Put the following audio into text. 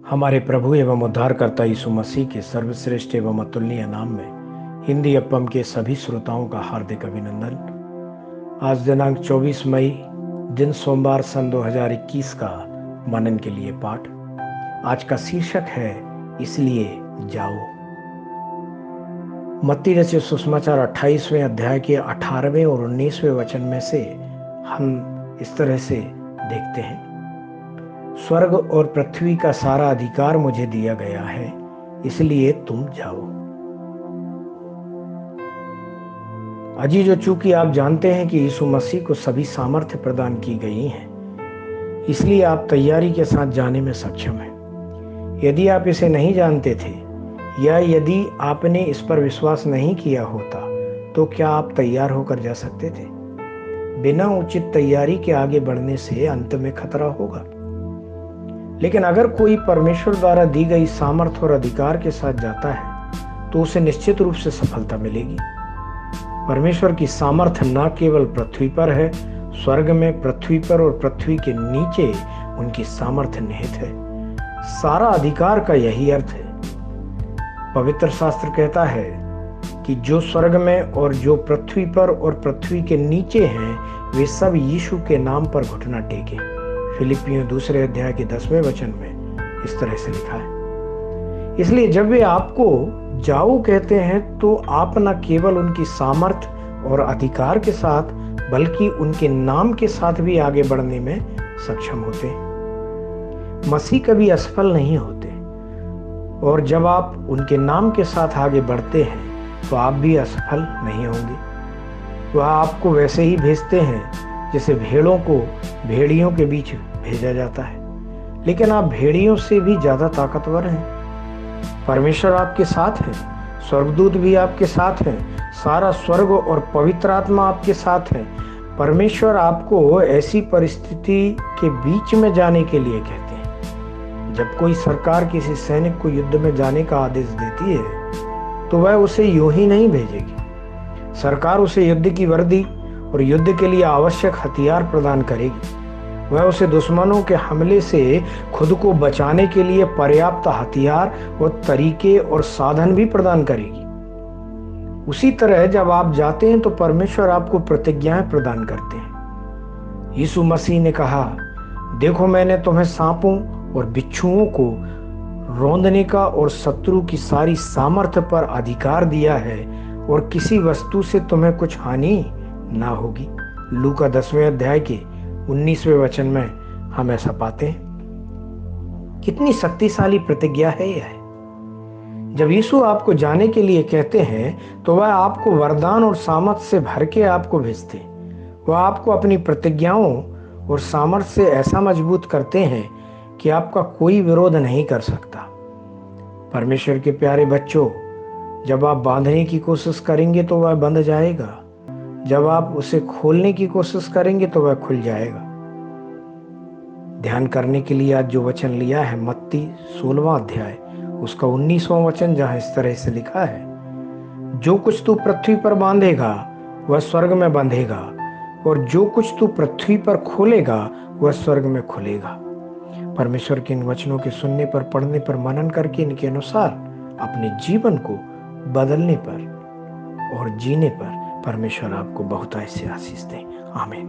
हमारे प्रभु एवं उद्धारकर्ता यीशु मसीह के सर्वश्रेष्ठ एवं अतुलनीय नाम में हिंदी अपम के सभी श्रोताओं का हार्दिक अभिनंदन। आज दिनांक 24 मई दिन सोमवार सन 2021 का मनन के लिए पाठ। आज का शीर्षक है इसलिए जाओ। मत्ती रचित सुसमाचार 28वें अध्याय के 18वें और 19वें वचन में से हम इस तरह से देखते हैं, स्वर्ग और पृथ्वी का सारा अधिकार मुझे दिया गया है, इसलिए तुम जाओ। अजीजों, चूंकि आप जानते हैं कि यीशु मसीह को सभी सामर्थ्य प्रदान की गई है, इसलिए आप तैयारी के साथ जाने में सक्षम हैं। यदि आप इसे नहीं जानते थे या यदि आपने इस पर विश्वास नहीं किया होता, तो क्या आप तैयार होकर जा सकते थे? बिना उचित तैयारी के आगे बढ़ने से अंत में खतरा होगा। लेकिन अगर कोई परमेश्वर द्वारा दी गई सामर्थ्य और अधिकार के साथ जाता है तो उसे निश्चित रूप से सफलता मिलेगी। परमेश्वर की सामर्थ्य न केवल पृथ्वी पर है, स्वर्ग में, पृथ्वी पर और पृथ्वी के नीचे उनकी सामर्थ्य निहित है। सारा अधिकार का यही अर्थ है। पवित्र शास्त्र कहता है कि जो स्वर्ग में और जो पृथ्वी पर और पृथ्वी के नीचे हैं, वे सब यीशु के नाम पर घुटना टेके। फिलिपियों 2 अध्याय के 10वें वचन में इस तरह से लिखा है। इसलिए जब वे आपको जाओ कहते हैं तो आप न केवल उनकी सामर्थ्य और अधिकार के साथ बल्कि उनके नाम के साथ भी आगे बढ़ने में सक्षम होते हैं। मसीह कभी असफल नहीं होते, और जब आप उनके नाम के साथ आगे बढ़ते हैं तो आप भी असफल नहीं होंगे। वह आपको वैसे ही भेजते हैं जैसे भेड़ों को भेड़ियों के बीच भेजा जाता है, लेकिन आप भेड़ियों से भी ज्यादा ताकतवर हैं। परमेश्वर आपके साथ है, स्वर्गदूत भी आपके साथ हैं, सारा स्वर्ग और पवित्र आत्मा आपके साथ है। परमेश्वर आपको ऐसी परिस्थिति के बीच में जाने के लिए कहते हैं। जब कोई सरकार किसी सैनिक को युद्ध में जाने का आदेश देती है तो वह उसे यूं ही नहीं भेजेगी। सरकार उसे युद्ध की वर्दी और युद्ध के लिए आवश्यक हथियार प्रदान करेगी। वह उसे दुश्मनों के हमले से खुद को बचाने के लिए पर्याप्त हथियार और तरीके और साधन भी प्रदान करेगी। उसी तरह जब आप जाते हैं तो परमेश्वर आपको प्रतिज्ञाएं प्रदान करते हैं। यीशु मसीह ने कहा, देखो मैंने तुम्हें सांपों और बिच्छुओं को रौंदने का और शत्रु की सारी सामर्थ्य पर अधिकार दिया है, और किसी वस्तु से तुम्हें कुछ हानि ना होगी। लूका 10वें अध्याय के 19वें वचन में हम ऐसा पाते हैं। कितनी शक्तिशाली प्रतिज्ञा है यह। जब यीशु आपको जाने के लिए कहते हैं तो वह आपको वरदान और सामर्थ से भर के आपको भेजते। वह आपको अपनी प्रतिज्ञाओं और सामर्थ से ऐसा मजबूत करते हैं कि आपका कोई विरोध नहीं कर सकता। परमेश्वर के प्यारे बच्चों, जब आप बांधने की कोशिश करेंगे तो वह बंध जाएगा, जब आप उसे खोलने की कोशिश करेंगे तो वह खुल जाएगा। ध्यान करने के लिए आज जो वचन लिया है मत्ती 16वां अध्याय उसका 19वां वचन, जहां इस तरह से लिखा है, जो कुछ तू पृथ्वी पर बांधेगा वह स्वर्ग में बंधेगा, और जो कुछ तू पृथ्वी पर खोलेगा वह स्वर्ग में खुलेगा। परमेश्वर के इन वचनों के सुनने पर, पढ़ने पर, मनन करके इनके अनुसार अपने जीवन को बदलने पर और जीने पर परमेश्वर आपको बहुत ऐसे आशीष दें। आमीन।